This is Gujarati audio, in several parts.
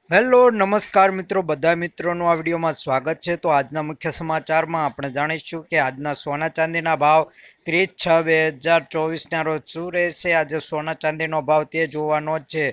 હેલો નમસ્કાર મિત્રો, બધા મિત્રોનું આ વિડીયોમાં સ્વાગત છે। તો આજના મુખ્ય સમાચારમાં આપણે જાણીશું કે આજના સોના ચાંદીના ભાવ 30/6/2024ના રોજ શું રહેશે। આજે સોના ચાંદીનો ભાવ તે જોવાનો છે।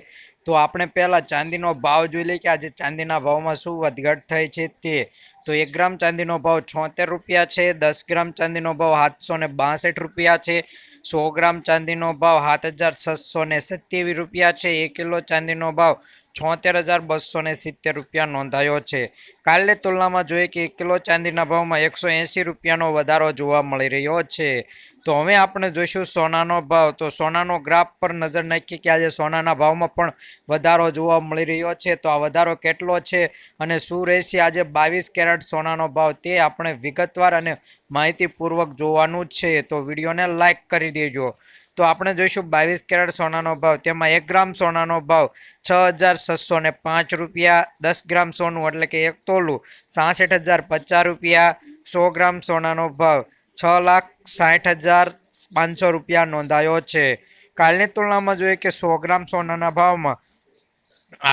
તો આપણે પહેલાં ચાંદીનો ભાવ જોઈ લઈએ કે આજે ચાંદીના ભાવમાં શું વધઘટ થઈ છે તે। તો 1 ગ્રામ ચાંદીનો ભાવ 76 રૂપિયા છે। 10 ગ્રામ ચાંદીનો ભાવ 762 રૂપિયા છે। 100 ગ્રામ ચાંદીનો ભાવ 7627 રૂપિયા છે। 1 કિલો ચાંદીનો ભાવ 76,270 રૂપિયા નોંધાયો છે। કાલની તુલનામાં જોઈએ કે 1 કિલો ચાંદીના ભાવમાં 180 રૂપિયાનો વધારો જોવા મળી રહ્યો છે। તો હવે આપણે જોઈશું સોનાનો ભાવ। તો સોનાનો ગ્રાફ પર નજર નાખીએ કે આજે સોનાના ભાવમાં પણ વધારો જોવા મળી રહ્યો છે। તો આ વધારો કેટલો છે અને શું રહેશે આજે 22 કેરેટ સોનાનો ભાવ તે આપણે વિગતવાર અને માહિતીપૂર્વક જોવાનું છે। તો વિડીયોને લાઈક કરી દેજો। તો આપણે જોઈશું 22 કેરેટ સોનાનો ભાવ, તેમાં 1 ગ્રામ સોનાનો ભાવ 6,605 રૂપિયા। 10 ગ્રામ સોનું એટલે કે 1 તોલું 66,050 રૂપિયા। 100 ગ્રામ સોનાનો ભાવ 6,60,500 રૂપિયા નોંધાયો છે। કાલની તુલનામાં જોઈએ કે 100 ગ્રામ સોનાના ભાવમાં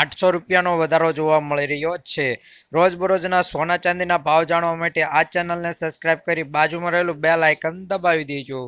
800 રૂપિયાનો વધારો જોવા મળી રહ્યો છે। રોજબરોજના સોના ચાંદીના ભાવ જાણવા માટે આ ચેનલને સબસ્ક્રાઇબ કરી બાજુમાં રહેલું બેલ આઇકન દબાવી દેજો।